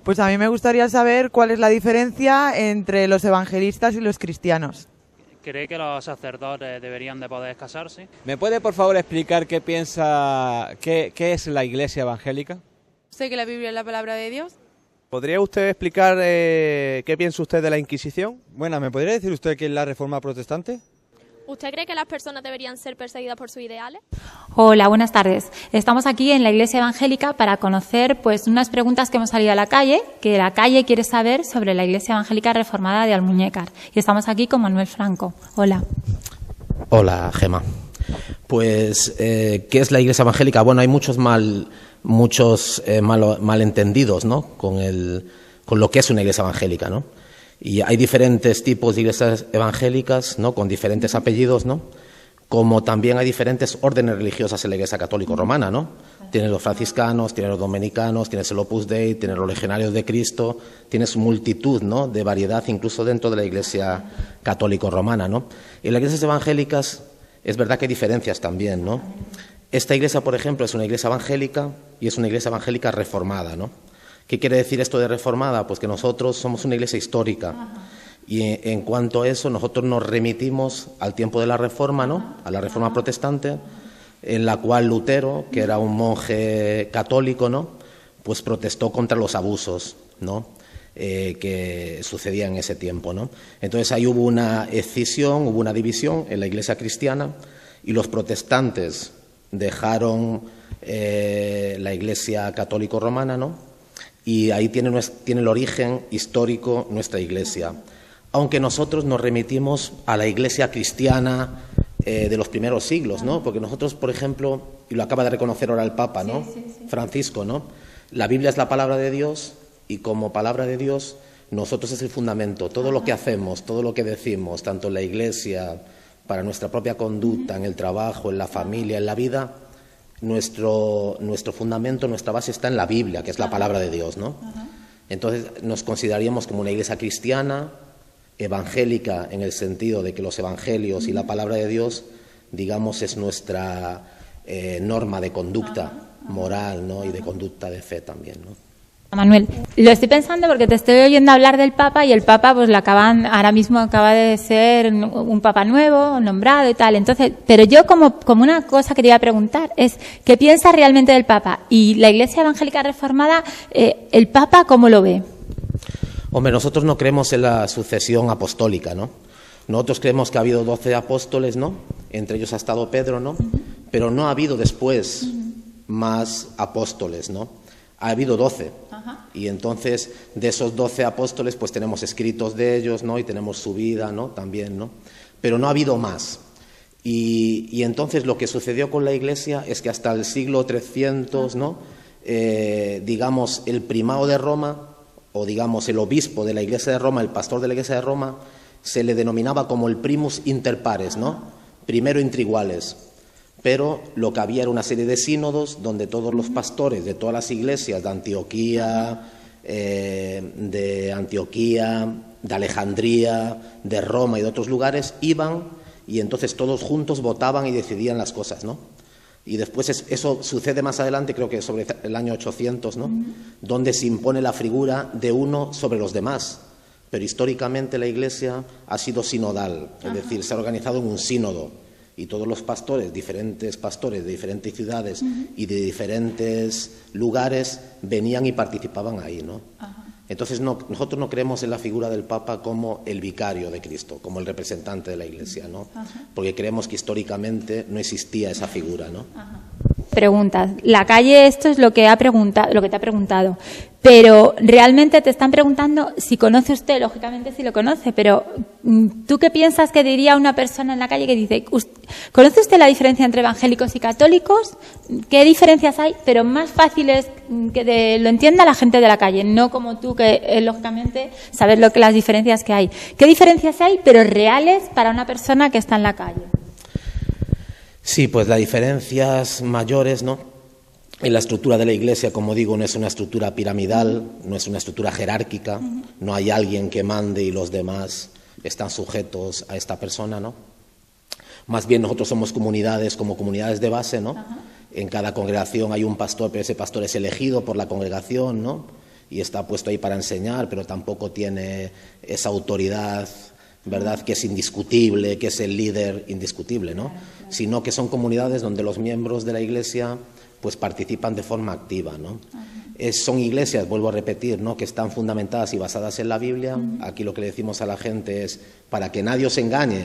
Pues a mí me gustaría saber cuál es la diferencia entre los evangelistas y los cristianos. ¿Cree que los sacerdotes deberían de poder casarse? ¿Me puede por favor explicar qué piensa, qué es la Iglesia evangélica? Sé que la Biblia es la palabra de Dios. ¿Podría usted explicar qué piensa usted de la Inquisición? Bueno, ¿me podría decir usted qué es la Reforma Protestante? ¿Usted cree que las personas deberían ser perseguidas por sus ideales? Hola, buenas tardes. Estamos aquí en la Iglesia Evangélica para conocer pues unas preguntas que hemos salido a la calle, que la calle quiere saber sobre la Iglesia Evangélica Reformada de Almuñécar. Y estamos aquí con Manuel Franco. Hola. Hola, Gema. Pues, ¿qué es la Iglesia Evangélica? Bueno, hay muchos malentendidos, ¿no? Con lo que es una Iglesia Evangélica, ¿no? Y hay diferentes tipos de iglesias evangélicas, ¿no? Con diferentes apellidos, ¿no? Como también hay diferentes órdenes religiosas en la Iglesia Católica Romana, ¿no? Tienes los franciscanos, tienes los dominicanos, tienes el Opus Dei, tienes los legionarios de Cristo, tienes multitud, ¿no? De variedad incluso dentro de la Iglesia Católica Romana, ¿no? En las iglesias evangélicas es verdad que hay diferencias también, ¿no? Esta iglesia, por ejemplo, es una iglesia evangélica y es una iglesia evangélica reformada, ¿no? ¿Qué quiere decir esto de reformada? Pues que nosotros somos una iglesia histórica. Y en cuanto a eso, nosotros nos remitimos al tiempo de la Reforma, ¿no? A la Reforma protestante, en la cual Lutero, que era un monje católico, ¿no? Pues protestó contra los abusos, ¿no? Que sucedían en ese tiempo, ¿no? Entonces ahí hubo una escisión, hubo una división en la Iglesia cristiana y los protestantes dejaron la Iglesia católico-romana, ¿no? Y ahí tiene el origen histórico nuestra Iglesia. Aunque nosotros nos remitimos a la Iglesia cristiana de los primeros siglos, ¿no? Porque nosotros, por ejemplo, y lo acaba de reconocer ahora el Papa, ¿no? Sí. Francisco, ¿no? La Biblia es la palabra de Dios y como palabra de Dios nosotros es el fundamento. Todo lo que hacemos, todo lo que decimos, tanto en la Iglesia, para nuestra propia conducta, en el trabajo, en la familia, en la vida, nuestro fundamento, nuestra base está en la Biblia, que es la palabra de Dios, ¿no? Entonces nos consideraríamos como una iglesia cristiana, evangélica, en el sentido de que los evangelios y la palabra de Dios, digamos, es nuestra norma de conducta moral, ¿no? Y de conducta de fe también, ¿no? Manuel, lo estoy pensando porque te estoy oyendo hablar del Papa y el Papa pues ahora mismo acaba de ser un Papa nuevo, nombrado y tal. Entonces, pero yo como una cosa que te iba a preguntar es ¿qué piensas realmente del Papa? Y la Iglesia Evangélica Reformada, ¿el Papa cómo lo ve? Hombre, nosotros no creemos en la sucesión apostólica, ¿no? Nosotros creemos que ha habido 12 apóstoles, ¿no? Entre ellos ha estado Pedro, ¿no? Pero no ha habido después más apóstoles, ¿no? Ha habido 12. Y entonces de esos 12 apóstoles pues tenemos escritos de ellos, ¿no? Y tenemos su vida, ¿no? También, ¿no? Pero no ha habido más. Y entonces lo que sucedió con la Iglesia es que hasta el siglo 300, ¿no? Digamos, el primado de Roma, o digamos el obispo de la Iglesia de Roma, el pastor de la Iglesia de Roma, se le denominaba como el primus inter pares, ¿no? Primero entre iguales. Pero lo que había era una serie de sínodos donde todos los pastores de todas las iglesias de Antioquía, de Alejandría, de Roma y de otros lugares iban y entonces todos juntos votaban y decidían las cosas, ¿no? Y después eso sucede más adelante, creo que sobre el año 800, ¿no? Donde se impone la figura de uno sobre los demás. Pero históricamente la Iglesia ha sido sinodal, es decir, se ha organizado en un sínodo. Y todos los pastores, diferentes pastores de diferentes ciudades y de diferentes lugares venían y participaban ahí, ¿no? Entonces nosotros no creemos en la figura del Papa como el vicario de Cristo, como el representante de la Iglesia, ¿no? Porque creemos que históricamente no existía esa figura, ¿no? Preguntas. La calle, esto es lo que te ha preguntado. Pero realmente te están preguntando si conoce usted, lógicamente sí lo conoce, pero ¿tú qué piensas que diría una persona en la calle que dice, ¿conoce usted la diferencia entre evangélicos y católicos? ¿Qué diferencias hay? Pero más fáciles que lo entienda la gente de la calle, no como tú que lógicamente sabes las diferencias que hay. ¿Qué diferencias hay, pero reales para una persona que está en la calle? Sí, pues las diferencias mayores, ¿no? En la estructura de la Iglesia, como digo, no es una estructura piramidal, no es una estructura jerárquica, no hay alguien que mande y los demás están sujetos a esta persona, ¿no? Más bien nosotros somos comunidades como comunidades de base, ¿no? En cada congregación hay un pastor, pero ese pastor es elegido por la congregación, ¿no? y está puesto ahí para enseñar, pero tampoco tiene esa autoridad, ¿verdad?, que es indiscutible, que es el líder indiscutible, ¿no? Sino que son comunidades donde los miembros de la Iglesia pues participan de forma activa, ¿no? Son iglesias, vuelvo a repetir, ¿no?, que están fundamentadas y basadas en la Biblia. Aquí lo que le decimos a la gente es, para que nadie os engañe,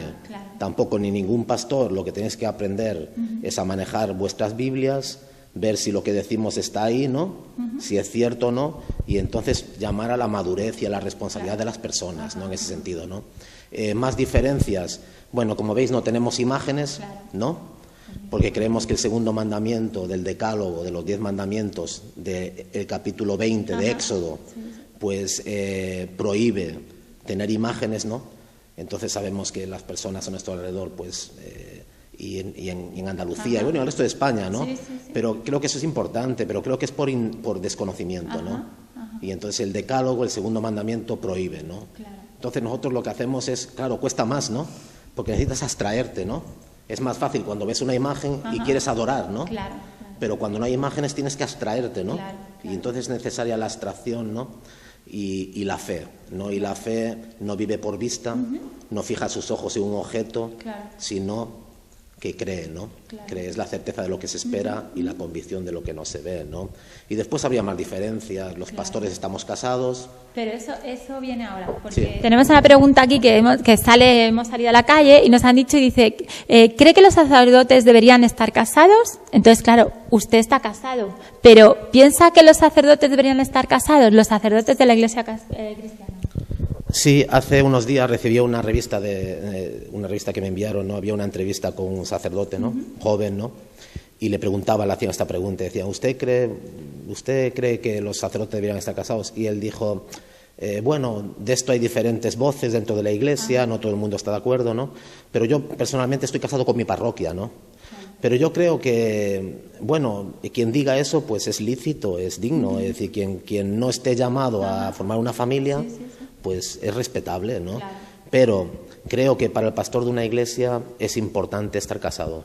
tampoco ni ningún pastor, lo que tenéis que aprender es a manejar vuestras Biblias, ver si lo que decimos está ahí, ¿no?, si es cierto o no, y entonces llamar a la madurez y a la responsabilidad de las personas, ¿no?, en ese sentido, ¿no? Más diferencias, bueno, como veis no tenemos imágenes, ¿no?, porque creemos que el segundo mandamiento del Decálogo, de los 10 mandamientos del capítulo 20 de Éxodo, pues prohíbe tener imágenes, ¿no? Entonces sabemos que las personas a nuestro alrededor, pues, y en Andalucía, y bueno, en el resto de España, ¿no? Pero creo que eso es importante, pero creo que es por desconocimiento, ¿no? Y entonces el Decálogo, el segundo mandamiento, prohíbe, ¿no? Entonces nosotros lo que hacemos es, claro, cuesta más, ¿no? Porque necesitas abstraerte, ¿no? Es más fácil cuando ves una imagen y quieres adorar, ¿no? Pero cuando no hay imágenes tienes que abstraerte, ¿no? Y entonces es necesaria la abstracción, ¿no? Y la fe, ¿no? Y la fe no vive por vista, no fija sus ojos en un objeto, sino que cree, ¿no? Cree, es la certeza de lo que se espera y la convicción de lo que no se ve, ¿no? Y después habría más diferencias. Los pastores estamos casados. Pero eso viene ahora, porque tenemos una pregunta aquí hemos salido a la calle y nos han dicho y dice, ¿cree que los sacerdotes deberían estar casados? Entonces, claro, usted está casado, pero ¿piensa que los sacerdotes deberían estar casados, los sacerdotes de la Iglesia cristiana? Sí, hace unos días recibí una revista que me enviaron, ¿no? Había una entrevista con un sacerdote, ¿no? Joven, ¿no? Y le hacían esta pregunta, decía, ¿usted cree que los sacerdotes deberían estar casados? Y él dijo, bueno, de esto hay diferentes voces dentro de la Iglesia, no todo el mundo está de acuerdo, ¿no? Pero yo personalmente estoy casado con mi parroquia, ¿no? Pero yo creo que, bueno, quien diga eso, pues es lícito, es digno, es decir, quien no esté llamado a formar una familia, pues es respetable, ¿no? Pero creo que para el pastor de una iglesia es importante estar casado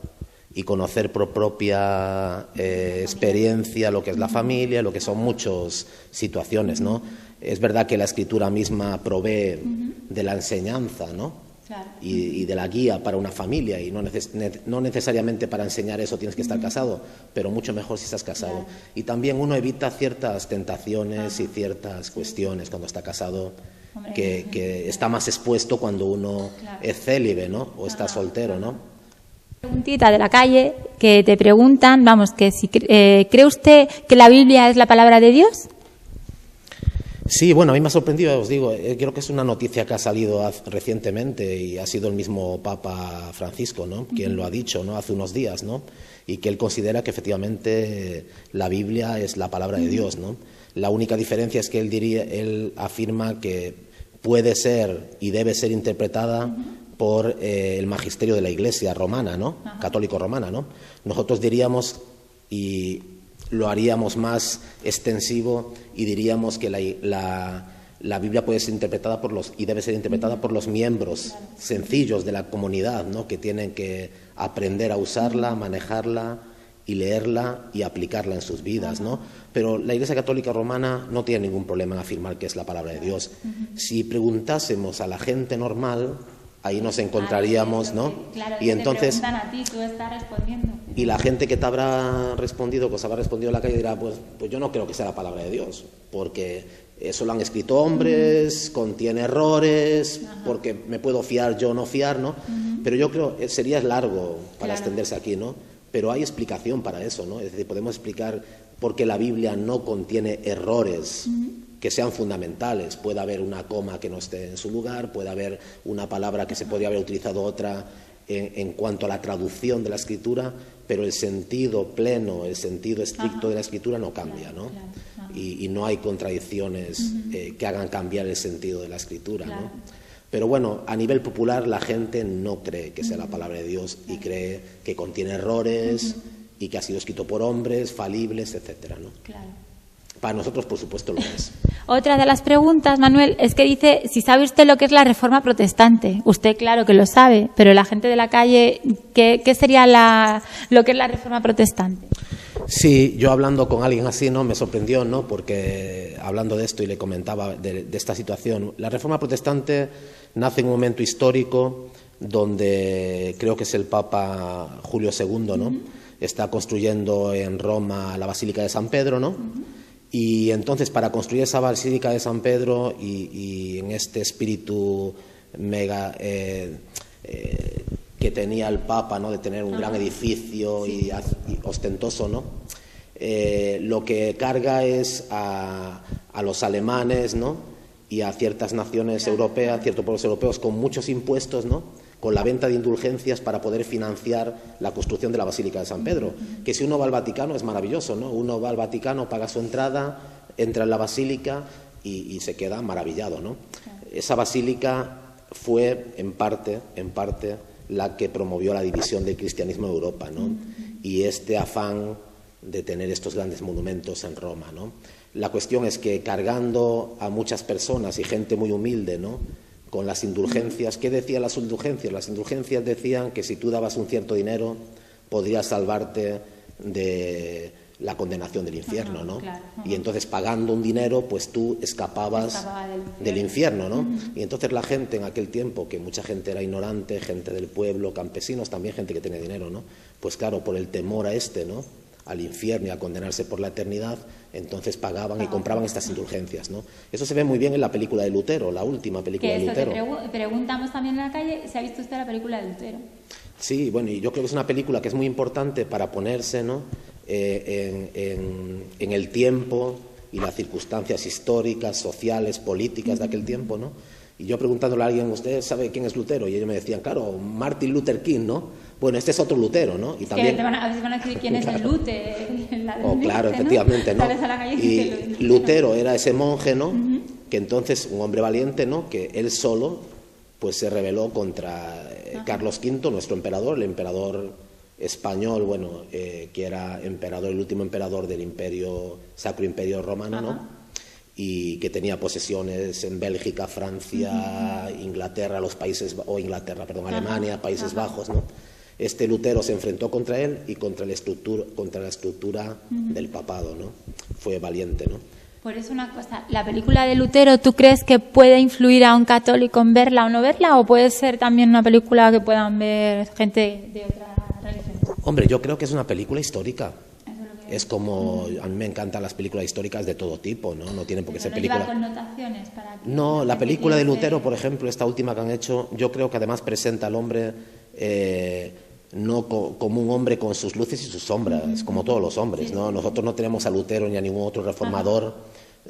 y conocer por propia experiencia lo que es la familia, lo que son muchas situaciones, ¿no? Es verdad que la Escritura misma provee de la enseñanza, ¿no? Y de la guía para una familia, y no necesariamente para enseñar eso tienes que estar casado, pero mucho mejor si estás casado. Y también uno evita ciertas tentaciones y ciertas cuestiones cuando está casado, que está más expuesto cuando uno es célibe, ¿no? O está soltero, ¿no? Preguntita de la calle que te preguntan, vamos, que si ¿cree usted que la Biblia es la palabra de Dios? Sí, bueno, a mí me ha sorprendido, os digo, creo que es una noticia que ha salido recientemente y ha sido el mismo Papa Francisco, ¿no?, quien lo ha dicho, ¿no?, hace unos días, ¿no?, y que él considera que efectivamente la Biblia es la palabra de Dios, ¿no? La única diferencia es que él afirma que puede ser y debe ser interpretada por el magisterio de la Iglesia romana, ¿no?, católico romana, ¿no? Nosotros diríamos, y lo haríamos más extensivo, y diríamos que la Biblia puede ser interpretada y debe ser interpretada por los miembros sencillos de la comunidad, ¿no?, que tienen que aprender a usarla, manejarla y leerla y aplicarla en sus vidas, ¿no? Pero la Iglesia Católica Romana no tiene ningún problema en afirmar que es la palabra de Dios. Si preguntásemos a la gente normal, ahí nos encontraríamos, ¿no? Claro, y entonces te preguntan a ti, tú estás respondiendo. Y la gente que te habrá respondido, pues habrá respondido en la calle, dirá, pues yo no creo que sea la palabra de Dios, porque eso lo han escrito hombres, contiene errores, porque me puedo fiar yo o no fiar, ¿no? Pero yo creo que sería largo para extenderse aquí, ¿no? Pero hay explicación para eso, ¿no? Es decir, podemos explicar por qué la Biblia no contiene errores que sean fundamentales. Puede haber una coma que no esté en su lugar, puede haber una palabra que se podría haber utilizado otra en cuanto a la traducción de la Escritura, pero el sentido pleno, el sentido estricto de la Escritura no cambia, ¿no? Y no hay contradicciones que hagan cambiar el sentido de la Escritura, ¿no? Pero bueno, a nivel popular la gente no cree que sea la palabra de Dios y cree que contiene errores y que ha sido escrito por hombres falibles, etcétera, ¿no? Para nosotros, por supuesto, lo es. Otra de las preguntas, Manuel, es que dice si sabe usted lo que es la Reforma Protestante. Usted, claro que lo sabe, pero la gente de la calle, ¿qué sería lo que es la Reforma Protestante? Sí, yo hablando con alguien así, ¿no? Me sorprendió, ¿no? Porque hablando de esto y le comentaba de esta situación, la Reforma Protestante nace en un momento histórico donde creo que es el Papa Julio II, ¿no? Está construyendo en Roma la Basílica de San Pedro, ¿no? Y entonces para construir esa Basílica de San Pedro y en este espíritu mega que tenía el Papa, ¿no? De tener un gran edificio y ostentoso, ¿no? Lo que carga es a los alemanes, ¿no? Y a ciertas naciones europeas, ciertos pueblos europeos con muchos impuestos, ¿no? Con la venta de indulgencias para poder financiar la construcción de la Basílica de San Pedro. Que si uno va al Vaticano es maravilloso, ¿no? Uno va al Vaticano, paga su entrada, entra en la Basílica y se queda maravillado, ¿no? Esa Basílica fue en parte la que promovió la división del cristianismo en Europa, ¿no? Y este afán de tener estos grandes monumentos en Roma, ¿no? La cuestión es que cargando a muchas personas y gente muy humilde, ¿no? Con las indulgencias, ¿qué decían las indulgencias? Las indulgencias decían que si tú dabas un cierto dinero podrías salvarte de la condenación del infierno, ¿no? Claro. Y entonces pagando un dinero, pues tú escapabas del infierno, ¿no? Y entonces la gente en aquel tiempo, que mucha gente era ignorante, gente del pueblo, campesinos, también gente que tenía dinero, ¿no? Pues claro, por el temor a ¿no? Al infierno y a condenarse por la eternidad, entonces pagaban y compraban estas indulgencias, ¿no? Eso se ve muy bien en la película de Lutero, la última película de Lutero. Preguntamos también en la calle si ha visto usted la película de Lutero. Sí, bueno, y yo creo que es una película que es muy importante para ponerse, ¿no? En el tiempo y las circunstancias históricas, sociales, políticas de aquel tiempo, ¿no? Y yo preguntándole a alguien, ¿usted sabe quién es Lutero? Y ellos me decían, claro, Martin Luther King, ¿no? Bueno, este es otro Lutero, ¿no? Y también a veces van a decir quién es el Luther. Claro, efectivamente, ¿no? Y Lutero era ese monje, ¿no? Que entonces, un hombre valiente, ¿no? Que él solo, pues se rebeló contra Carlos V, nuestro emperador, el emperador español, bueno, que era emperador, el último emperador del Imperio, Sacro Imperio Romano, ¿no? Y que tenía posesiones en Bélgica, Francia, Inglaterra, Alemania, Países Bajos, ¿no? Este Lutero se enfrentó contra él y contra la estructura del papado, ¿no? Fue valiente, ¿no? Por eso una cosa, la película de Lutero, ¿tú crees que puede influir a un católico en verla o no verla? ¿O puede ser también una película que puedan ver gente de otra religión? Hombre, yo creo que es una película histórica. Es como, a mí me encantan las películas históricas de todo tipo, ¿no? No tienen por qué ser películas. ¿No lleva connotaciones para que No, la película de Lutero, por ejemplo, esta última que han hecho, yo creo que además presenta al hombre no como un hombre con sus luces y sus sombras, como todos los hombres, ¿no? Nosotros no tenemos a Lutero ni a ningún otro reformador,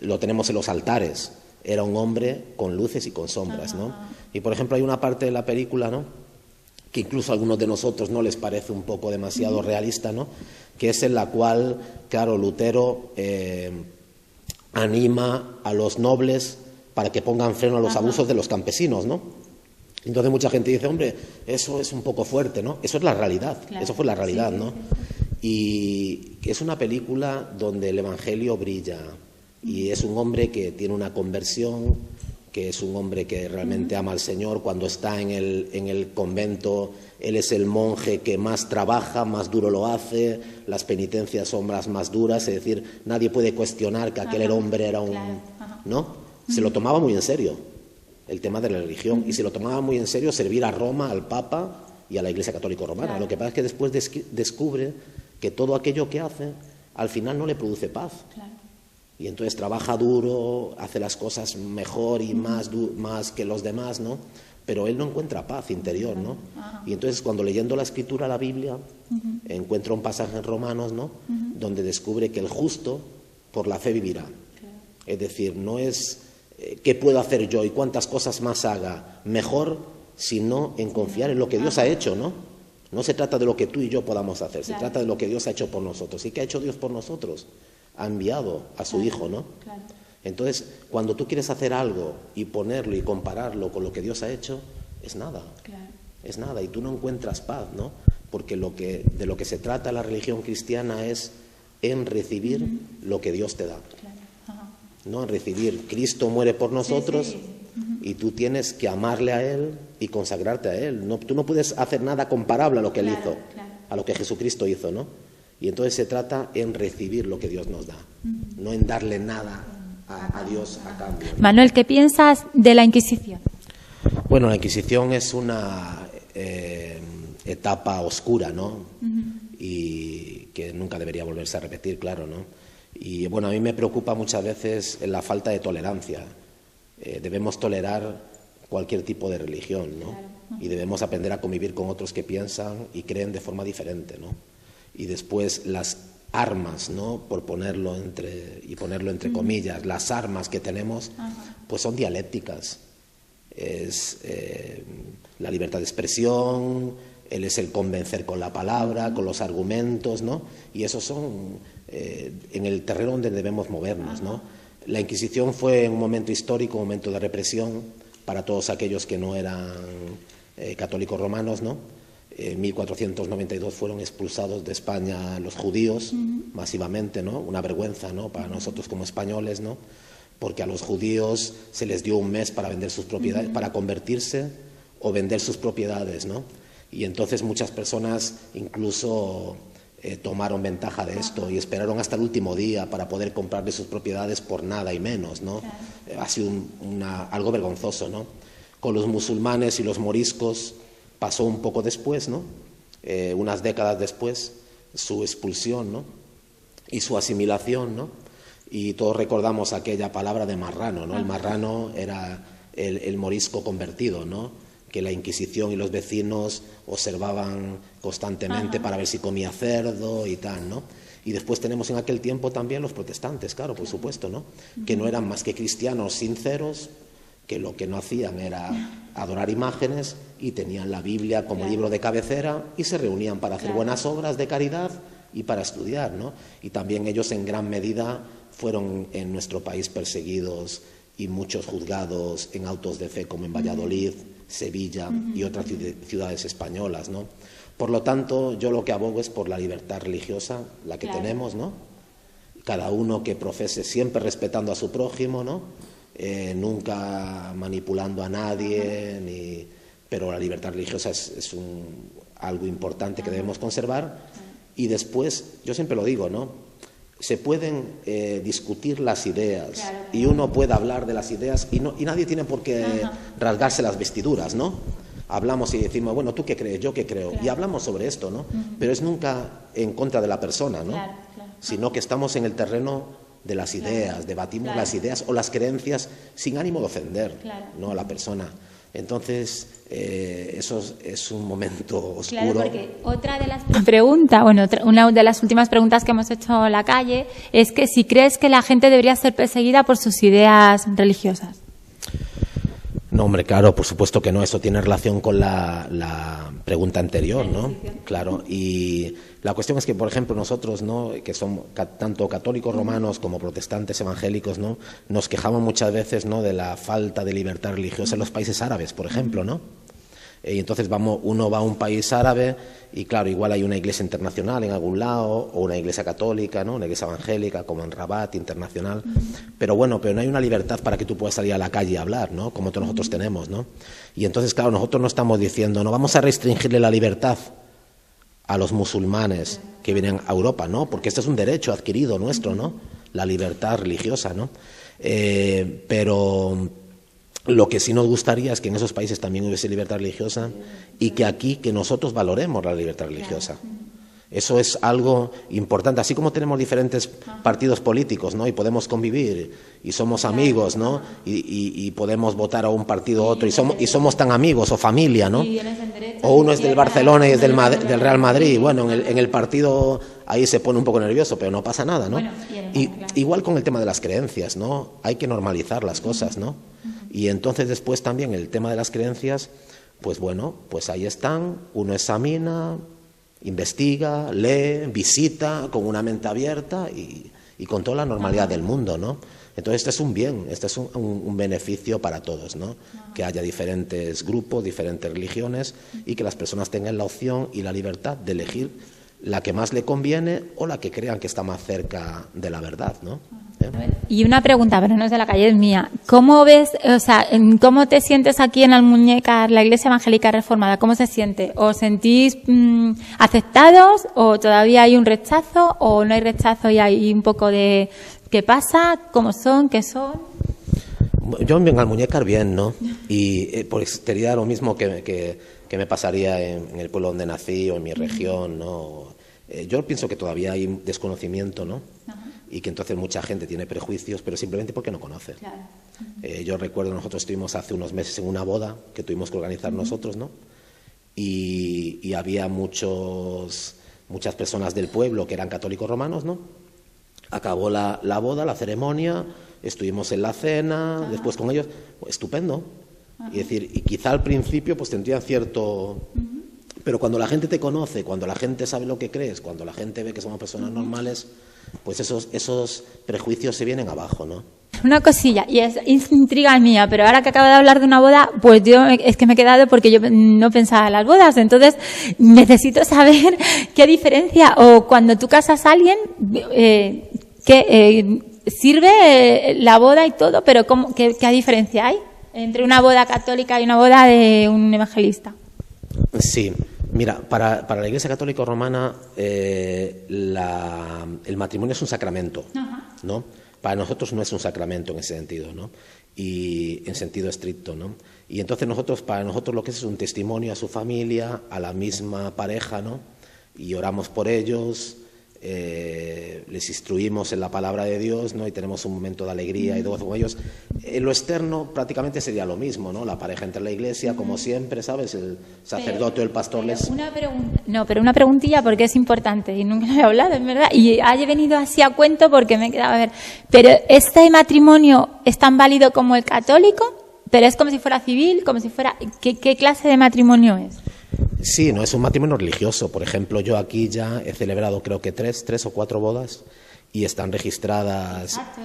lo tenemos en los altares. Era un hombre con luces y con sombras, ¿no? Y, por ejemplo, hay una parte de la película, ¿no? Que incluso a algunos de nosotros no les parece un poco demasiado realista, ¿no? Que es en la cual, claro, Lutero anima a los nobles para que pongan freno a los abusos de los campesinos, ¿no? Entonces mucha gente dice, hombre, eso es un poco fuerte, ¿no? Eso es la realidad, claro. Eso fue la realidad, ¿no? Y es una película donde el Evangelio brilla y es un hombre que tiene una conversión, que es un hombre que realmente ama al Señor. Cuando está en el convento, él es el monje que más trabaja, más duro lo hace, las penitencias son las más duras, es decir, nadie puede cuestionar que aquel hombre era un... ¿no? Se lo tomaba muy en serio, el tema de la religión, y se lo tomaba muy en serio servir a Roma, al Papa y a la Iglesia Católica Romana. Lo que pasa es que después descubre que todo aquello que hace, al final no le produce paz. Y entonces trabaja duro, hace las cosas mejor y más que los demás, ¿no? Pero él no encuentra paz interior, ¿no? Y entonces cuando leyendo la Escritura, la Biblia, encuentra un pasaje en Romanos, ¿no? Donde descubre que el justo por la fe vivirá. Es decir, no es qué puedo hacer yo y cuántas cosas más haga mejor, sino en confiar en lo que Dios ha hecho, ¿no? No se trata de lo que tú y yo podamos hacer, se trata de lo que Dios ha hecho por nosotros. ¿Y qué ha hecho Dios por nosotros? Ha enviado a su Hijo, ¿no? Entonces, cuando tú quieres hacer algo y ponerlo y compararlo con lo que Dios ha hecho, es nada. Es nada, y tú no encuentras paz, ¿no? Porque de lo que se trata la religión cristiana es en recibir lo que Dios te da. No en recibir. Cristo muere por nosotros y tú tienes que amarle a Él y consagrarte a Él. No, tú no puedes hacer nada comparable a lo que Él hizo, a lo que Jesucristo hizo, ¿no? Y entonces se trata en recibir lo que Dios nos da, no en darle nada a Dios a cambio, ¿no? Manuel, ¿qué piensas de la Inquisición? Bueno, la Inquisición es una etapa oscura, ¿no? Y que nunca debería volverse a repetir, claro, ¿no? Y bueno, a mí me preocupa muchas veces la falta de tolerancia. Debemos tolerar cualquier tipo de religión, ¿no? Y debemos aprender a convivir con otros que piensan y creen de forma diferente, ¿no? Y después las armas, ¿no? Por ponerlo entre comillas, las armas que tenemos, pues son dialécticas. Es la libertad de expresión, es el convencer con la palabra, con los argumentos, ¿no? Y esos son en el terreno donde debemos movernos, ¿no? La Inquisición fue un momento histórico, un momento de represión para todos aquellos que no eran católicos romanos, ¿no? En 1492 fueron expulsados de España los judíos masivamente, ¿no? Una vergüenza, ¿no? Para nosotros como españoles, ¿no? Porque a los judíos se les dio un mes para vender sus propiedades, para convertirse o vender sus propiedades, ¿no? Y entonces muchas personas incluso tomaron ventaja de esto y esperaron hasta el último día para poder comprarle sus propiedades por nada y menos, ¿no? Ha sido algo vergonzoso, ¿no? Con los musulmanes y los moriscos pasó un poco después, ¿no? Unas décadas después, su expulsión, ¿no? Y su asimilación, ¿no? Y todos recordamos aquella palabra de marrano, ¿no? El marrano era el morisco convertido, ¿no? Que la Inquisición y los vecinos observaban constantemente para ver si comía cerdo y tal, ¿no? Y después tenemos en aquel tiempo también los protestantes, claro, por supuesto, ¿no? Que no eran más que cristianos sinceros, que lo que no hacían era adorar imágenes y tenían la Biblia como libro de cabecera y se reunían para hacer buenas obras de caridad y para estudiar, ¿no? Y también ellos en gran medida fueron en nuestro país perseguidos y muchos juzgados en autos de fe como en Valladolid, Sevilla y otras ciudades españolas, ¿no? Por lo tanto, yo lo que abogo es por la libertad religiosa, la que tenemos, ¿no? Cada uno que profese siempre respetando a su prójimo, ¿no? Nunca manipulando a nadie, pero la libertad religiosa es algo importante que debemos conservar. Y después, yo siempre lo digo, ¿no? Se pueden discutir las ideas y uno puede hablar de las ideas y nadie tiene por qué rasgarse las vestiduras, ¿no? Hablamos y decimos, bueno, ¿tú qué crees? ¿Yo qué creo? Y hablamos sobre esto, ¿no? Pero es nunca en contra de la persona, ¿no? Sino que estamos en el terreno de las ideas, debatimos las ideas o las creencias sin ánimo de ofender, ¿no? A la persona. Entonces, eso es un momento oscuro. Claro, porque otra de las preguntas, bueno, una de las últimas preguntas que hemos hecho en la calle es que si crees que la gente debería ser perseguida por sus ideas religiosas. No, hombre, claro, por supuesto que no. Eso tiene relación con la pregunta anterior, ¿no? Claro, y la cuestión es que, por ejemplo, nosotros, ¿no? Que somos tanto católicos romanos como protestantes evangélicos, ¿no? Nos quejamos muchas veces, ¿no? De la falta de libertad religiosa en los países árabes, por ejemplo, ¿no? Y entonces uno va a un país árabe y, claro, igual hay una iglesia internacional en algún lado o una iglesia católica, ¿no? Una iglesia evangélica como en Rabat, internacional. Pero bueno, pero no hay una libertad para que tú puedas salir a la calle y hablar, ¿no? Como todos nosotros tenemos, ¿no? Y entonces, claro, nosotros no estamos diciendo, no vamos a restringirle la libertad a los musulmanes que vienen a Europa, ¿no? Porque este es un derecho adquirido nuestro, ¿no? La libertad religiosa, ¿no? Pero lo que sí nos gustaría es que en esos países también hubiese libertad religiosa y que aquí, que nosotros valoremos la libertad religiosa. Eso es algo importante. Así como tenemos diferentes partidos políticos, ¿no? Y podemos convivir y somos amigos, ¿no? Y podemos votar a un partido u otro y somos tan amigos o familia, ¿no? O uno es del Barcelona y es del Real Madrid. Bueno, en el partido ahí se pone un poco nervioso, pero no pasa nada, ¿no? Y igual con el tema de las creencias, ¿no? Hay que normalizar las cosas, ¿no? Y entonces después también el tema de las creencias, pues bueno, pues ahí están, uno examina, investiga, lee, visita con una mente abierta y con toda la normalidad del mundo, ¿no? Entonces este es un bien, este es un beneficio para todos, ¿no? Que haya diferentes grupos, diferentes religiones y que las personas tengan la opción y la libertad de elegir la que más le conviene o la que crean que está más cerca de la verdad, ¿no? Y una pregunta, pero no es de la calle, es mía. ¿Cómo ves, o sea, cómo te sientes aquí en Almuñécar, la Iglesia Evangélica Reformada? ¿Cómo se siente? ¿Os sentís aceptados o todavía hay un rechazo o no hay rechazo y hay un poco de qué pasa, cómo son, qué son? Yo en Almuñécar bien, ¿no? Y por exterioridad lo mismo que me pasaría en el pueblo donde nací o en mi región, ¿no? Yo pienso que todavía hay un desconocimiento, ¿no? Y que entonces mucha gente tiene prejuicios, pero simplemente porque no conoce. Claro. Yo recuerdo, nosotros estuvimos hace unos meses en una boda que tuvimos que organizar nosotros, ¿no? Y había muchas personas del pueblo que eran católicos romanos, ¿no? Acabó la boda, la ceremonia, estuvimos en la cena, después con ellos, estupendo. Y decir, y quizá al principio pues tendrían cierto... Pero cuando la gente te conoce, cuando la gente sabe lo que crees, cuando la gente ve que somos personas normales, pues esos prejuicios se vienen abajo, ¿no? Una cosilla, y es intriga mía, pero ahora que acabo de hablar de una boda, pues yo es que me he quedado porque yo no pensaba en las bodas, entonces necesito saber qué diferencia, o cuando tú casas a alguien, sirve la boda y todo, pero ¿qué diferencia hay entre una boda católica y una boda de un evangelista? Sí, mira, para la Iglesia Católica Romana el matrimonio es un sacramento, ¿no? Para nosotros no es un sacramento en ese sentido, ¿no? Y en sentido estricto, ¿no? Y entonces para nosotros lo que es un testimonio a su familia, a la misma pareja, ¿no? Y oramos por ellos, les instruimos en la palabra de Dios, ¿no? Y tenemos un momento de alegría y de gozo con ellos. En lo externo prácticamente sería lo mismo, ¿no? La pareja entre la iglesia, como siempre, ¿sabes? El sacerdote o el pastor pero una preguntilla porque es importante y nunca lo he hablado, en verdad. Y haya venido así a cuento porque me he quedado a ver. Pero ¿este matrimonio es tan válido como el católico? Pero es como si fuera civil, como si fuera... ¿Qué clase de matrimonio es? Sí, no es un matrimonio religioso. Por ejemplo, yo aquí ya he celebrado creo que tres o cuatro bodas y están registradas. Exacto,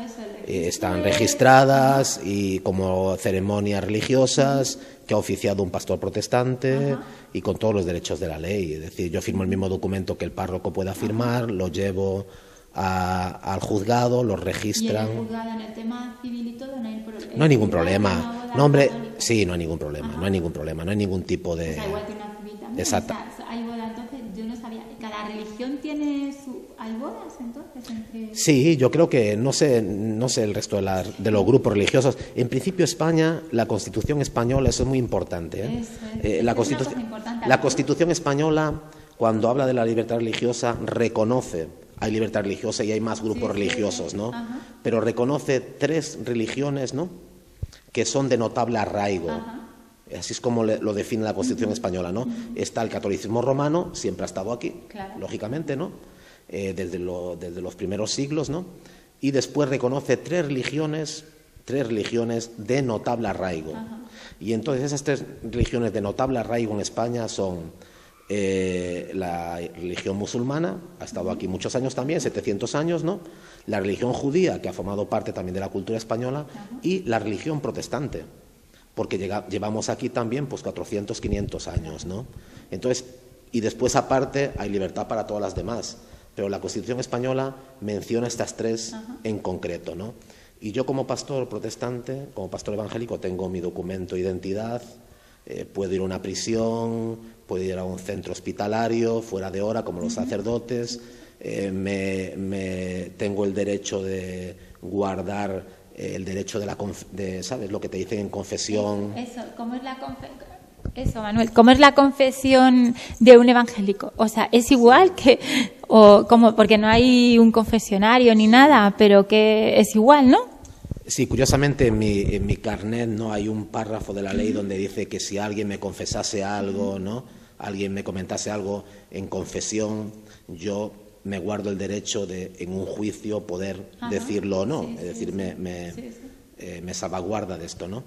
están registradas y como ceremonias religiosas que ha oficiado un pastor protestante y con todos los derechos de la ley. Es decir, yo firmo el mismo documento que el párroco pueda firmar, lo llevo al juzgado, lo registran. ¿Y en el juzgado, en el tema civil y todo, no hay problema? No hay ningún problema. No, hombre, sí, no hay ningún problema. No hay ningún problema. No hay ningún tipo de... O sea, igual que una civil también. Exacto. O sea, hay bodas, entonces yo no sabía. ¿Cada religión tiene hay bodas entonces? Sí, yo creo que no sé el resto de los grupos religiosos. En principio España, la Constitución española, eso es muy importante, ¿eh? La Constitución española, cuando habla de la libertad religiosa, reconoce, hay libertad religiosa y hay más grupos religiosos, ¿no? Pero reconoce 3 religiones, ¿no? Que son de notable arraigo. Así es como lo define la Constitución española, ¿no? Está el catolicismo romano, siempre ha estado aquí, lógicamente, ¿no? Desde los primeros siglos, ¿no? Y después reconoce 3 religiones de notable arraigo. Y entonces esas 3 religiones de notable arraigo en España son la religión musulmana, ha estado aquí muchos años también, 700 años, ¿no? La religión judía, que ha formado parte también de la cultura española, y la religión protestante, porque llevamos aquí también pues 400, 500 años, ¿no? Entonces, y después aparte hay libertad para todas las demás, pero la Constitución española menciona estas 3 en concreto, ¿no? Y yo como pastor protestante, como pastor evangélico, tengo mi documento de identidad, puedo ir a una prisión, puedo ir a un centro hospitalario, fuera de hora, como los sacerdotes, tengo el derecho de guardar el derecho ¿sabes? Lo que te dicen en confesión. ¿Cómo es Manuel, ¿cómo es la confesión de un evangélico? O sea, ¿es igual que, porque no hay un confesionario ni nada, pero que es igual, ¿no? Sí, curiosamente en mi carnet no hay un párrafo de la ley donde dice que si alguien me confesase algo, ¿no? Alguien me comentase algo en confesión, yo me guardo el derecho de en un juicio poder decirlo o no, es decir, me salvaguarda de esto, ¿no?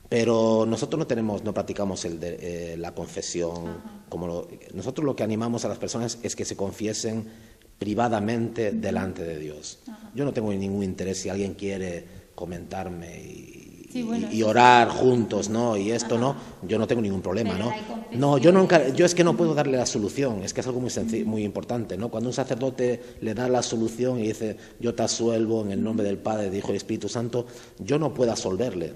Pero nosotros no practicamos la confesión nosotros lo que animamos a las personas es que se confiesen privadamente delante de Dios. Yo no tengo ningún interés si alguien quiere comentarme y y orar juntos, ¿no? Y esto, ¿no? Yo no tengo ningún problema, ¿no? No, yo es que no puedo darle la solución, es que es algo muy sencillo, muy importante, ¿no? Cuando un sacerdote le da la solución y dice, yo te absuelvo en el nombre del Padre, del Hijo y del Espíritu Santo, yo no puedo absolverle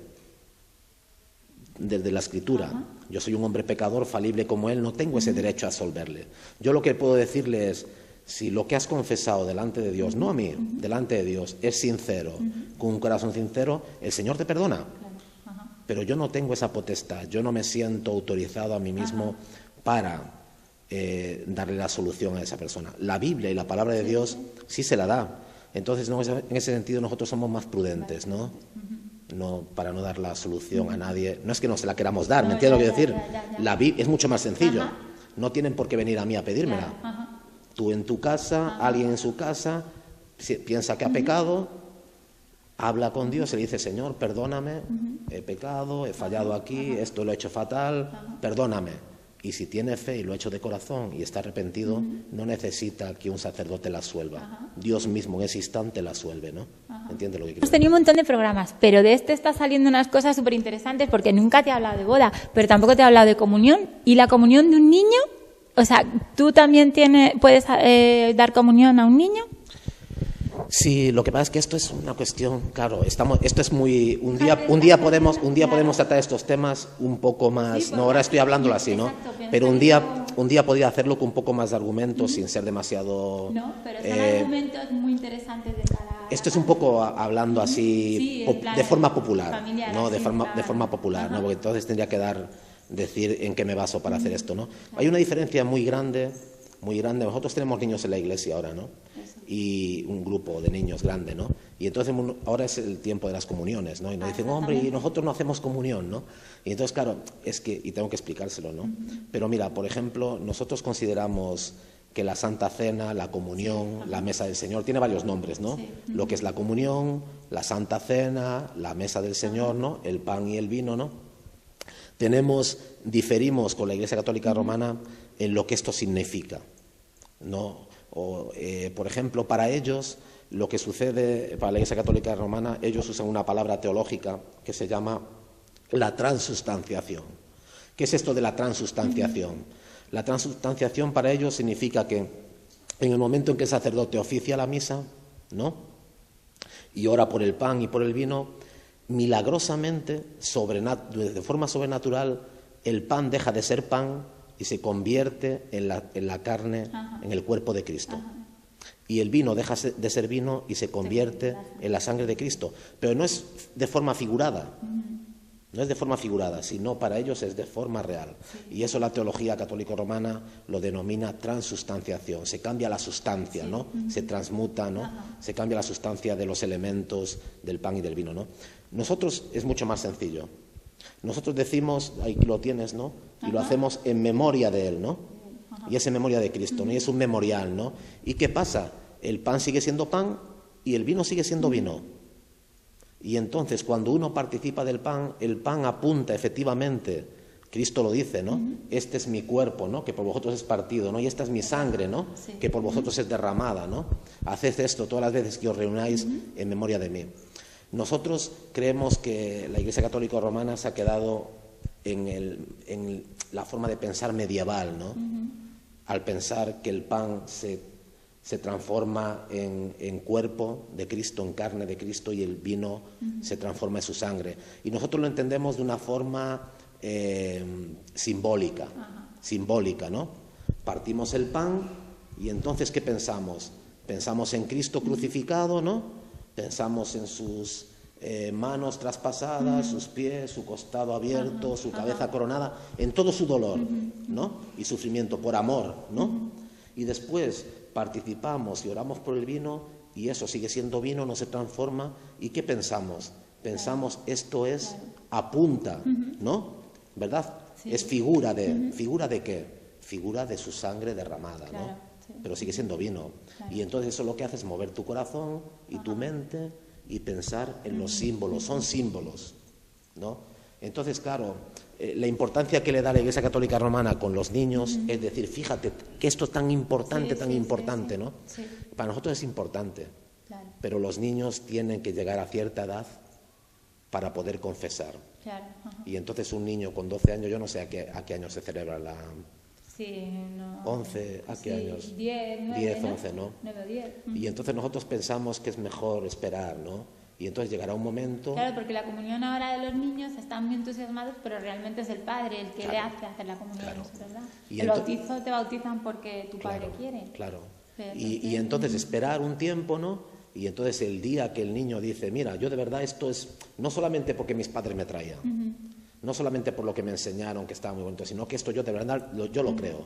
desde la Escritura. Yo soy un hombre pecador, falible como él, no tengo ese derecho a absolverle. Yo lo que puedo decirle es, si lo que has confesado delante de Dios, no a mí, delante de Dios, es sincero, con un corazón sincero, el Señor te perdona. Pero yo no tengo esa potestad, yo no me siento autorizado a mí mismo para darle la solución a esa persona. La Biblia y la palabra de Dios sí se la da. Entonces, no, en ese sentido, nosotros somos más prudentes, ¿no? No, para no dar la solución a nadie. No es que no se la queramos dar, ¿me entiendes lo que quiero decir? La Biblia es mucho más sencillo. No tienen por qué venir a mí a pedírmela. Tú en tu casa, alguien en su casa, piensa que ha pecado, habla con Dios y le dice, Señor, perdóname, he pecado, he fallado aquí, esto lo he hecho fatal, perdóname. Y si tiene fe y lo ha hecho de corazón y está arrepentido, no necesita que un sacerdote la absuelva. Dios mismo en ese instante la absuelve, ¿no? ¿Entiendes lo que quiero decir? Hemos tenido un montón de programas, pero de este está saliendo unas cosas súper interesantes porque nunca te he hablado de boda, pero tampoco te he hablado de comunión. ¿Y la comunión de un niño? O sea, ¿tú también puedes dar comunión a un niño? Sí, lo que pasa es que esto es una cuestión, claro, esto es muy, un día podemos tratar estos temas un poco más, sí, no, ahora estoy hablándolo así, ¿no? Exacto, pero un día podría hacerlo con un poco más de argumentos, sin ser demasiado. No, pero son argumentos muy interesantes de cada. Esto es un poco hablando así, sí, de forma popular, familiar, ¿no? De forma popular, ¿no? Porque entonces tendría que decir en qué me baso para hacer esto, ¿no? Hay una diferencia muy grande. Nosotros tenemos niños en la iglesia ahora, ¿no? Y un grupo de niños grande, ¿no? Y entonces ahora es el tiempo de las comuniones, ¿no? Y nos dicen, hombre, y nosotros no hacemos comunión, ¿no? Y entonces, claro, y tengo que explicárselo, ¿no? Pero mira, por ejemplo, nosotros consideramos que la Santa Cena, la comunión, la mesa del Señor, tiene varios nombres, ¿no? Lo que es la comunión, la Santa Cena, la mesa del Señor, ¿no? El pan y el vino, ¿no? Diferimos con la Iglesia Católica Romana en lo que esto significa, ¿no? Por ejemplo, para ellos, lo que sucede, para la Iglesia Católica Romana, ellos usan una palabra teológica que se llama la transustanciación. ¿Qué es esto de la transustanciación? La transustanciación para ellos significa que en el momento en que el sacerdote oficia la misa, ¿no? Y ora por el pan y por el vino, milagrosamente, de forma sobrenatural, el pan deja de ser pan y se convierte en la carne, en el cuerpo de Cristo. Y el vino deja de ser vino y se convierte en la sangre de Cristo. Pero no es de forma figurada, no es de forma figurada, sino para ellos es de forma real. Y eso la teología católico-romana lo denomina transustanciación. Se cambia la sustancia, ¿no? Se transmuta, ¿no? Se cambia la sustancia de los elementos del pan y del vino, ¿no? Nosotros es mucho más sencillo. Nosotros decimos, ahí lo tienes, ¿no? Y lo hacemos en memoria de Él, ¿no? Y es en memoria de Cristo, ¿no? Y es un memorial, ¿no? ¿Y qué pasa? El pan sigue siendo pan y el vino sigue siendo vino. Y entonces, cuando uno participa del pan, el pan apunta efectivamente, Cristo lo dice, ¿no? Este es mi cuerpo, ¿no? Que por vosotros es partido, ¿no? Y esta es mi sangre, ¿no? Que por vosotros es derramada, ¿no? Haced esto todas las veces que os reunáis en memoria de mí. Nosotros creemos que la Iglesia Católica Romana se ha quedado en la forma de pensar medieval, ¿no? Al pensar que el pan se transforma en cuerpo de Cristo, en carne de Cristo, y el vino se transforma en su sangre. Y nosotros lo entendemos de una forma simbólica, ¿no? Partimos el pan y entonces, ¿qué pensamos? Pensamos en Cristo crucificado, ¿no? Pensamos en sus manos traspasadas, sus pies, su costado abierto, su cabeza coronada, en todo su dolor, ¿no? Y sufrimiento por amor, ¿no? Y después participamos y oramos por el vino y eso sigue siendo vino, no se transforma. ¿Y qué pensamos? Pensamos, esto es, apunta, ¿no? ¿Verdad? Es figura de, ¿figura de qué? Figura de su sangre derramada, ¿no? Pero sigue siendo vino. Y entonces eso lo que hace es mover tu corazón y tu mente y pensar en los símbolos. Son símbolos, ¿no? Entonces, claro, la importancia que le da la Iglesia Católica Romana con los niños es decir, fíjate, que esto es tan importante, ¿no? Sí. Para nosotros es importante, pero los niños tienen que llegar a cierta edad para poder confesar. Claro. Y entonces un niño con 12 años, yo no sé a qué año se celebra la... Sí, no. 11, ¿a qué años? 10, 9, 10, ¿no? 11, ¿no? 9 o 10. Y entonces nosotros pensamos que es mejor esperar, ¿no? Y entonces llegará un momento... Claro, porque la comunión ahora de los niños están muy entusiasmados, pero realmente es el padre el que le hace hacer la comunión, claro. ¿es verdad? Y El bautizo te bautizan porque tu padre quiere. Claro. Pero Y entonces esperar un tiempo, ¿no? Y entonces el día que el niño dice, mira, yo de verdad esto es no solamente porque mis padres me traían, no solamente por lo que me enseñaron que estaba muy bonito, sino que esto yo de verdad yo lo creo.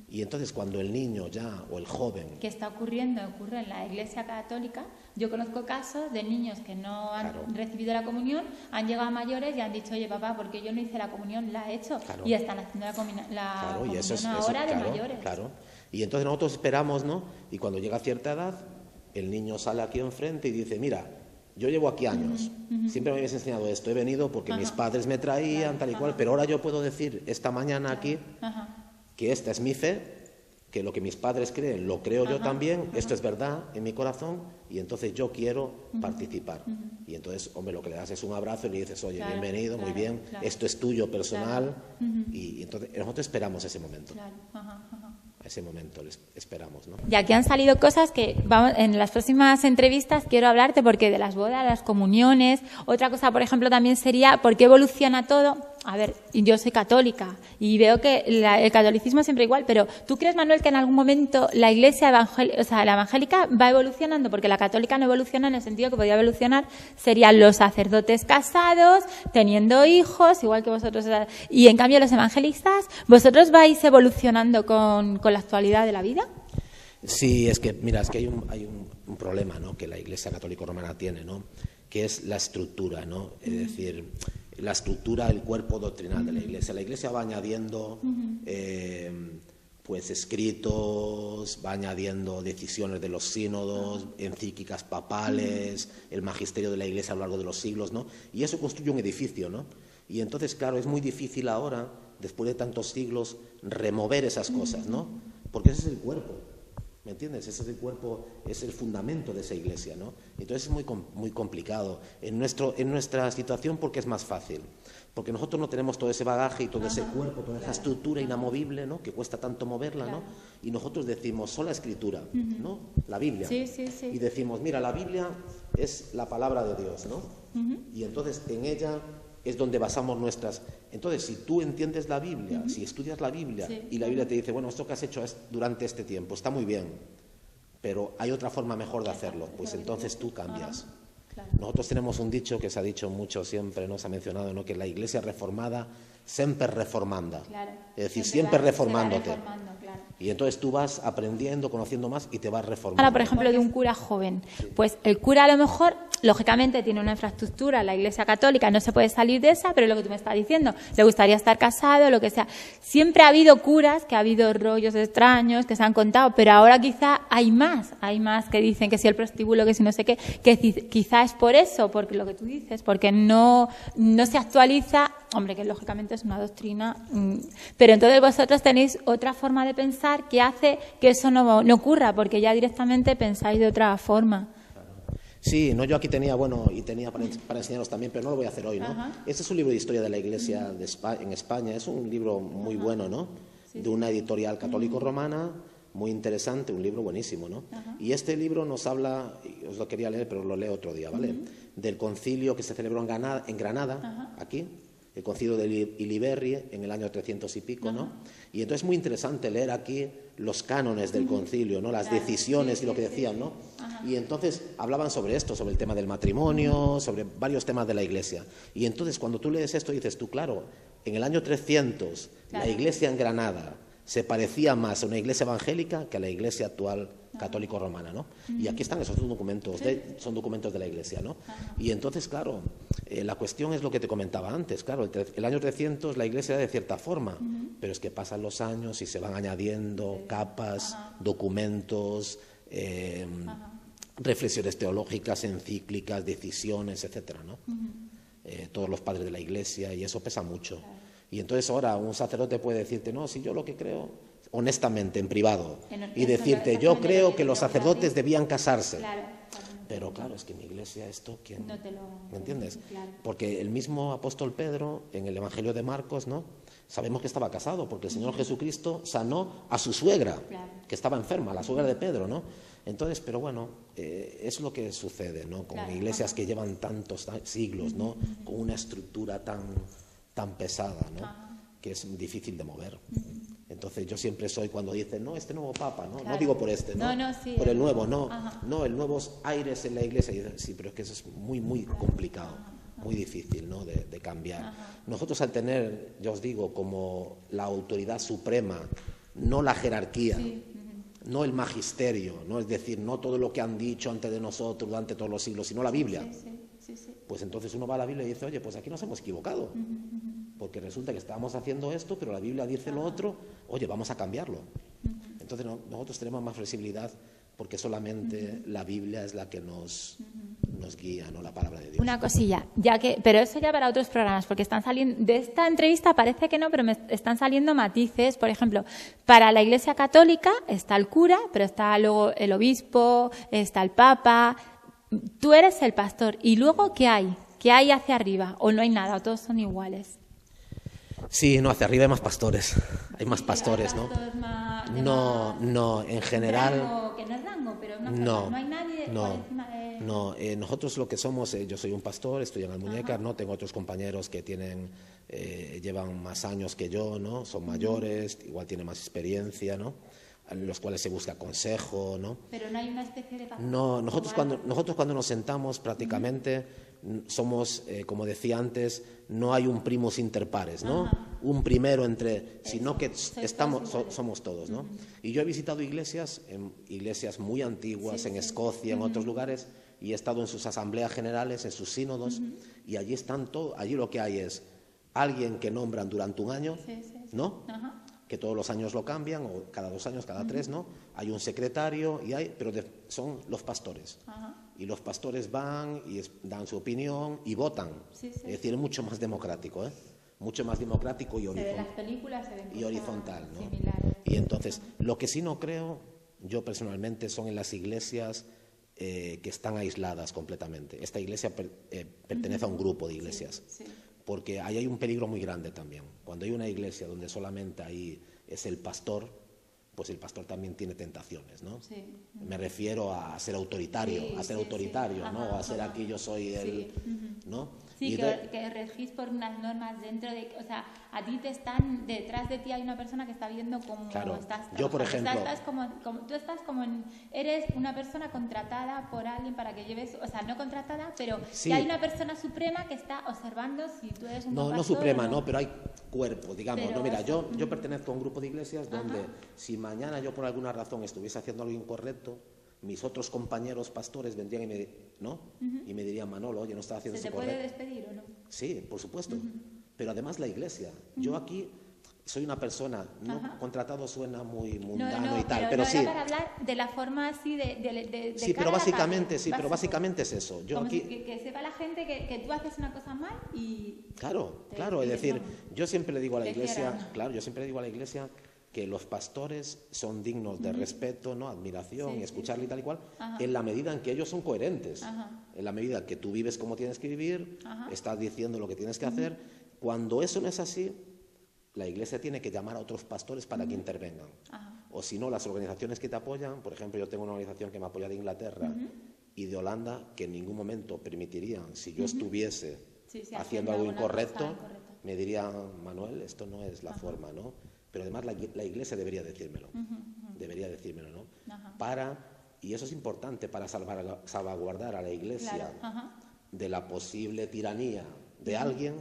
Y entonces cuando el niño ya, o el joven... ¿Qué está ocurriendo? Ocurre en la Iglesia Católica. Yo conozco casos de niños que no han recibido la comunión, han llegado a mayores y han dicho, oye papá, ¿por qué yo no hice la comunión? La he hecho. Y están haciendo la comunión y eso ahora de mayores. Claro. Y entonces nosotros esperamos, ¿no? Y cuando llega a cierta edad, el niño sale aquí enfrente y dice, mira, yo llevo aquí años, siempre me habéis enseñado esto, he venido porque mis padres me traían, tal y cual, pero ahora yo puedo decir esta mañana aquí que esta es mi fe, que lo que mis padres creen lo creo yo también, esto es verdad en mi corazón y entonces yo quiero participar. Y entonces, hombre, lo que le das es un abrazo y le dices, oye, bienvenido, muy bien, esto es tuyo personal y entonces nosotros esperamos ese momento. A ese momento les esperamos, ¿no? Y aquí han salido cosas que vamos, en las próximas entrevistas quiero hablarte porque de las bodas, las comuniones, otra cosa, por ejemplo, también sería ¿por qué evoluciona todo? A ver, yo soy católica y veo que el catolicismo es siempre igual, pero ¿tú crees, Manuel, que en algún momento la iglesia la evangélica va evolucionando? Porque la católica no evoluciona en el sentido que podría evolucionar serían los sacerdotes casados, teniendo hijos, igual que vosotros. Y en cambio los evangelistas, ¿vosotros vais evolucionando con la actualidad de la vida? Sí, es que, mira, es que hay un problema, ¿no?, que la Iglesia Católica Romana tiene, ¿no?, que es la estructura, ¿no? Es decir, la estructura, el cuerpo doctrinal de la Iglesia. La Iglesia va añadiendo pues escritos, va añadiendo decisiones de los sínodos, encíclicas papales, el magisterio de la Iglesia a lo largo de los siglos, ¿no? Y eso construye un edificio, ¿no? Y entonces, claro, es muy difícil ahora, después de tantos siglos, remover esas cosas, ¿no? Porque ese es el cuerpo, ¿me entiendes? Ese es el cuerpo, es el fundamento de esa iglesia, ¿no? Entonces es muy complicado. En nuestra situación, porque es más fácil. Porque nosotros no tenemos todo ese bagaje y todo ese cuerpo, toda esa estructura inamovible, ¿no?, que cuesta tanto moverla, ¿no? Y nosotros decimos, sola escritura, ¿no?, la Biblia. Sí, sí, sí. Y decimos, mira, la Biblia es la palabra de Dios, ¿no? Y entonces en ella es donde basamos nuestras... Entonces, si tú entiendes la Biblia, si estudias la Biblia y la Biblia te dice, bueno, esto que has hecho durante este tiempo está muy bien, pero hay otra forma mejor de hacerlo, pues entonces tú cambias. Nosotros tenemos un dicho que se ha dicho mucho siempre, ¿no?, se ha mencionado, ¿no?, que la Iglesia reformada, semper reformanda. Es decir, siempre reformándote. Y entonces tú vas aprendiendo, conociendo más y te vas reformando. Ahora, por ejemplo, de un cura joven. Pues el cura a lo mejor, lógicamente, tiene una infraestructura, la Iglesia Católica, no se puede salir de esa, pero lo que tú me estás diciendo, le gustaría estar casado, lo que sea. Siempre ha habido curas, que ha habido rollos extraños, que se han contado, pero ahora quizá hay más que dicen que si el prostíbulo, que si no sé qué, que quizá es por eso, porque lo que tú dices, porque no se actualiza, hombre, que lógicamente es una doctrina, pero entonces vosotros tenéis otra forma de pensar que hace que eso no ocurra, porque ya directamente pensáis de otra forma. Sí, no, yo aquí tenía para enseñaros también, pero no lo voy a hacer hoy, ¿no? Este es un libro de historia de la Iglesia en España, es un libro muy bueno, ¿no? De una editorial católico-romana, muy interesante, un libro buenísimo, ¿no? Y este libro nos habla, os lo quería leer, pero lo leo otro día, ¿vale? Del concilio que se celebró en Granada, aquí, el concilio de Iliberri en el año 300 y pico, ¿no? Y entonces es muy interesante leer aquí los cánones del concilio, ¿no?, las decisiones y lo que decían, ¿no? Y entonces hablaban sobre esto, sobre el tema del matrimonio, sobre varios temas de la Iglesia. Y entonces cuando tú lees esto dices tú, claro, en el año 300 la Iglesia en Granada se parecía más a una iglesia evangélica que a la iglesia actual católico-romana, ¿no? Y aquí están esos documentos, son documentos de la iglesia, ¿no? Y entonces, claro, la cuestión es lo que te comentaba antes, claro, el año 300 la iglesia era de cierta forma, pero es que pasan los años y se van añadiendo capas, documentos, reflexiones teológicas, encíclicas, decisiones, etcétera, ¿no? Todos los padres de la iglesia, y eso pesa mucho. Y entonces ahora un sacerdote puede decirte, no, si yo lo que creo, honestamente, en privado, y decirte, yo creo que los sacerdotes debían casarse. Pero claro, es que en mi iglesia esto, ¿quién? No te lo... ¿Me entiendes? Claro. Porque el mismo apóstol Pedro, en el Evangelio de Marcos, ¿no? Sabemos que estaba casado, porque el Señor Jesucristo sanó a su suegra, Claro. que estaba enferma, la suegra de Pedro, ¿no? Entonces, pero bueno, es lo que sucede, ¿no? Con Claro, iglesias que llevan tantos siglos, ¿no? Con una estructura tan pesada, ¿no? Que es difícil de mover. Entonces yo siempre soy cuando dicen, no, este nuevo papa, ¿no? Claro. No digo por este, ¿no? No, sí, por el nuevo, no. Ajá. No, el nuevo aires en la iglesia. Y dicen, sí, pero es que eso es muy, muy complicado, muy difícil, ¿no? De cambiar. Nosotros al tener, yo os digo, como la autoridad suprema, no la jerarquía, no el magisterio, ¿no? Es decir, no todo lo que han dicho antes de nosotros durante todos los siglos, sino la Biblia. Pues entonces uno va a la Biblia y dice, oye, pues aquí nos hemos equivocado. Porque resulta que estábamos haciendo esto, pero la Biblia dice lo otro, oye, vamos a cambiarlo. Entonces nosotros tenemos más flexibilidad porque solamente la Biblia es la que nos guía, no la palabra de Dios. Una cosilla, pero eso ya para otros programas, porque están saliendo, de esta entrevista parece que no, pero me están saliendo matices. Por ejemplo, para la Iglesia Católica está el cura, pero está luego el obispo, está el papa. Tú eres el pastor. ¿Y luego qué hay? ¿Qué hay hacia arriba? ¿O no hay nada? ¿O todos son iguales? Sí, no, hacia arriba hay más pastores. Hay más pastores, ¿no? No, en general... Rango, que no es rango, pero no hay nadie por encima de... No, nosotros lo que somos, yo soy un pastor, estoy en Almuñécar, ¿no? Tengo otros compañeros que llevan más años que yo, ¿no? Son mayores, igual tienen más experiencia, ¿no? En los cuales se busca consejo, ¿no? Pero no hay una especie de... No, nosotros cuando nos sentamos prácticamente somos, como decía antes, no hay un primus inter pares, ¿no? Un primero entre, sino que somos todos, ¿no? Y yo he visitado iglesias muy antiguas, en Escocia, en otros lugares, y he estado en sus asambleas generales, en sus sínodos, y allí están todos, allí lo que hay es alguien que nombran durante un año, ¿no? Que todos los años lo cambian, o cada 2 años, cada 3, ¿no? Hay un secretario, pero son los pastores. Y los pastores van y dan su opinión y votan. Es decir, es mucho más democrático, ¿eh? Mucho más democrático y horizontal, ¿no? Similares. Y entonces, lo que sí no creo, yo personalmente, son en las iglesias que están aisladas completamente. Esta iglesia pertenece a un grupo de iglesias. Porque ahí hay un peligro muy grande también. Cuando hay una iglesia donde solamente ahí es el pastor, pues el pastor también tiene tentaciones, ¿no? Me refiero a ser autoritario, ¿no? O a ser aquí yo soy el... ¿no? Sí, que regís por unas normas dentro de... O sea, a ti detrás de ti hay una persona que está viendo cómo estás... Yo, por ejemplo... Tú estás como eres una persona contratada por alguien para que lleves... O sea, no contratada, pero que hay una persona suprema que está observando si tú eres un pastor. No suprema, no, pero hay cuerpo, digamos. No, mira, yo pertenezco a un grupo de iglesias donde si mañana yo por alguna razón estuviese haciendo algo incorrecto, mis otros compañeros pastores vendrían y me dirían, Manolo, oye, no estás haciendo eso correcto. ¿Se te puede despedir o no? Sí, por supuesto. Pero además la iglesia. Yo aquí soy una persona, contratado suena muy mundano y tal, pero sí. Era para hablar de la forma así de sí, cara pero a la básicamente, calle, pero básicamente es eso. Yo como aquí... que sepa la gente que tú haces una cosa mal y... Claro, es decir, yo siempre le digo a la iglesia, que los pastores son dignos de respeto, ¿no? Admiración y escucharle y tal y cual, en la medida en que ellos son coherentes, en la medida que tú vives como tienes que vivir, estás diciendo lo que tienes que hacer. Cuando eso no es así, la iglesia tiene que llamar a otros pastores para que intervengan. O si no, las organizaciones que te apoyan, por ejemplo, yo tengo una organización que me apoya de Inglaterra y de Holanda, que en ningún momento permitirían, si yo estuviese haciendo algo incorrecto, me dirían, Manuel, esto no es la forma, ¿no? Pero además la iglesia debería decírmelo, ¿no? Y eso es importante para salvaguardar a la iglesia de la posible tiranía de alguien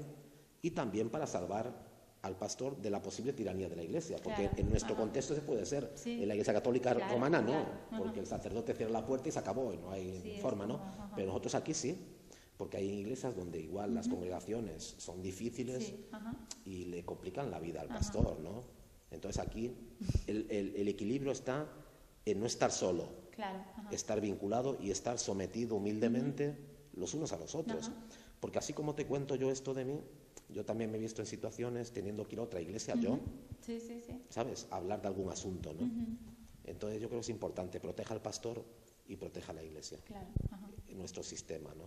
y también para salvar al pastor de la posible tiranía de la iglesia, porque en nuestro contexto se puede ser, en la iglesia católica romana no, porque el sacerdote cierra la puerta y se acabó, y no hay forma, ¿no? Pero nosotros aquí sí, porque hay iglesias donde igual las congregaciones son difíciles y le complican la vida al pastor, ¿no? Entonces aquí el equilibrio está en no estar solo, estar vinculado y estar sometido humildemente los unos a los otros. Porque así como te cuento yo esto de mí, yo también me he visto en situaciones teniendo que ir a otra iglesia, ¿sabes? A hablar de algún asunto, ¿no? Entonces yo creo que es importante, proteja al pastor y proteja a la iglesia. nuestro sistema, ¿no?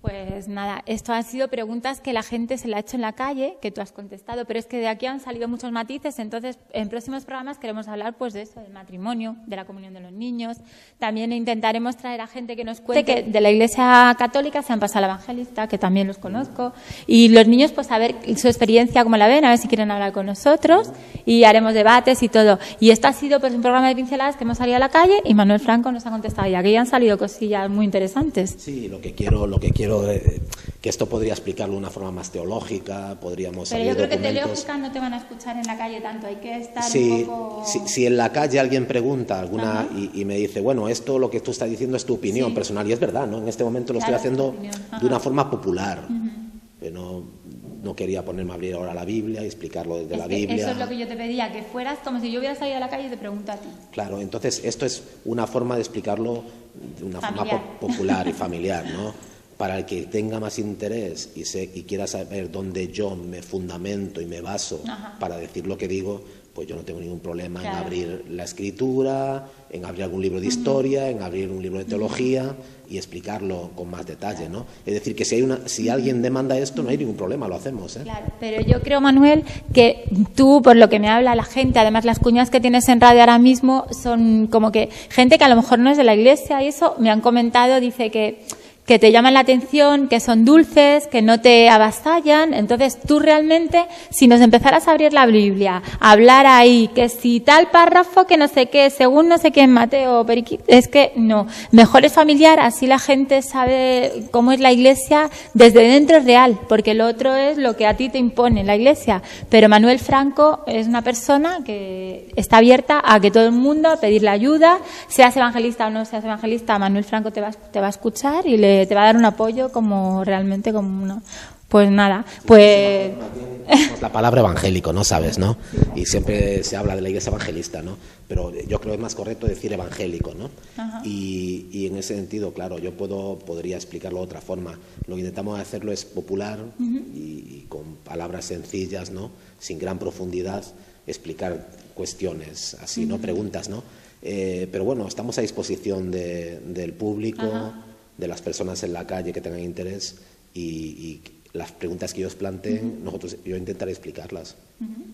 Pues nada, esto han sido preguntas que la gente se le ha hecho en la calle, que tú has contestado, pero es que de aquí han salido muchos matices, entonces en próximos programas queremos hablar pues de eso, del matrimonio, de la comunión de los niños. También intentaremos traer a gente que nos cuente que de la Iglesia Católica se han pasado al evangelista, que también los conozco, y los niños pues a ver su experiencia cómo la ven, a ver si quieren hablar con nosotros, y haremos debates y todo. Y esto ha sido pues un programa de pinceladas que hemos salido a la calle y Manuel Franco nos ha contestado, y aquí han salido cosillas muy interesantes. Sí, lo que quiero que esto podría explicarlo de una forma más teológica, podríamos pero abrir yo creo documentos. que teológica no te van a escuchar en la calle tanto, hay que estar Sí, un poco... si en la calle alguien pregunta y me dice, bueno, esto lo que tú estás diciendo es tu opinión personal, y es verdad, ¿no? En este momento lo Claro, estoy haciendo opinión. de una forma popular. Pero no quería ponerme a abrir ahora la Biblia y explicarlo desde la Biblia. Eso es lo que yo te pedía, que fueras como si yo hubiera salido a la calle y te pregunto a ti. Claro, entonces esto es una forma de explicarlo de una Familiar. forma popular y familiar, ¿no? Para el que tenga más interés y quiera saber dónde yo me fundamento y me baso para decir lo que digo, pues yo no tengo ningún problema en abrir la escritura, en abrir algún libro de historia, en abrir un libro de teología y explicarlo con más detalle, ¿no? Es decir, que si alguien demanda esto, no hay ningún problema, lo hacemos, ¿eh? Claro, pero yo creo, Manuel, que tú, por lo que me habla la gente, además las cuñas que tienes en radio ahora mismo son como que gente que a lo mejor no es de la iglesia y eso, me han comentado, dice que te llaman la atención, que son dulces, que no te avasallan. Entonces, tú realmente, si nos empezaras a abrir la Biblia, a hablar ahí, que si tal párrafo, que no sé qué, según no sé qué en Mateo, Periquito, es que no. Mejor es familiar, así la gente sabe cómo es la Iglesia, desde dentro es real, porque lo otro es lo que a ti te impone la Iglesia. Pero Manuel Franco es una persona que está abierta a que todo el mundo, a pedirle ayuda, seas evangelista o no seas evangelista, Manuel Franco te va a escuchar y te va a dar un apoyo como realmente como una... Pues nada, pues... La palabra evangélico, ¿no? Sabes, ¿no? Y siempre se habla de la iglesia evangelista, ¿no? Pero yo creo que es más correcto decir evangélico, ¿no? Y en ese sentido, claro, yo podría explicarlo de otra forma. Lo que intentamos hacerlo es popular y con palabras sencillas, ¿no? Sin gran profundidad, explicar cuestiones así, ¿no? Preguntas, ¿no? Pero bueno, estamos a disposición del público, de las personas en la calle que tengan interés y las preguntas que ellos planteen, yo intentaré explicarlas.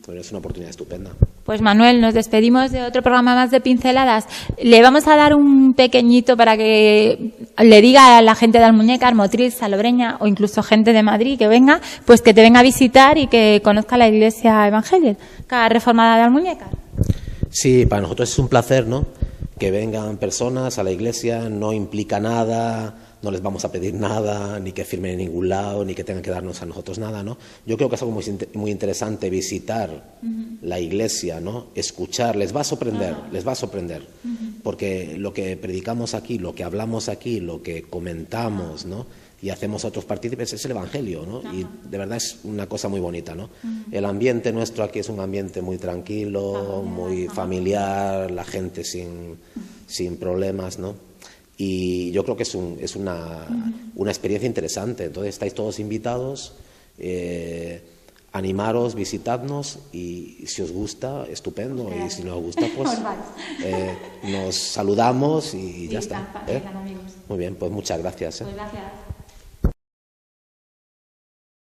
Pero es una oportunidad estupenda. Pues Manuel, nos despedimos de otro programa más de Pinceladas. Le vamos a dar un pequeñito para que le diga a la gente de Almuñécar, Motril, Salobreña o incluso gente de Madrid que venga, pues que te venga a visitar y que conozca la iglesia evangélica reformada de Almuñécar. Sí, para nosotros es un placer, ¿no? Que vengan personas a la iglesia, no implica nada, no les vamos a pedir nada, ni que firmen en ningún lado, ni que tengan que darnos a nosotros nada, ¿no? Yo creo que es algo muy interesante visitar la iglesia, ¿no? Escuchar, les va a sorprender, porque lo que predicamos aquí, lo que hablamos aquí, lo que comentamos, ¿no? Y hacemos a otros partícipes es el evangelio, ¿no? Y de verdad es una cosa muy bonita, ¿no? El ambiente nuestro aquí es un ambiente muy tranquilo, muy familiar, la gente sin problemas, ¿no? Y yo creo que es una experiencia interesante. Entonces estáis todos invitados, animaros, visitadnos y si os gusta, estupendo. Y si no os gusta, pues nos saludamos y ya está. Muy bien, pues muchas gracias. Pues gracias.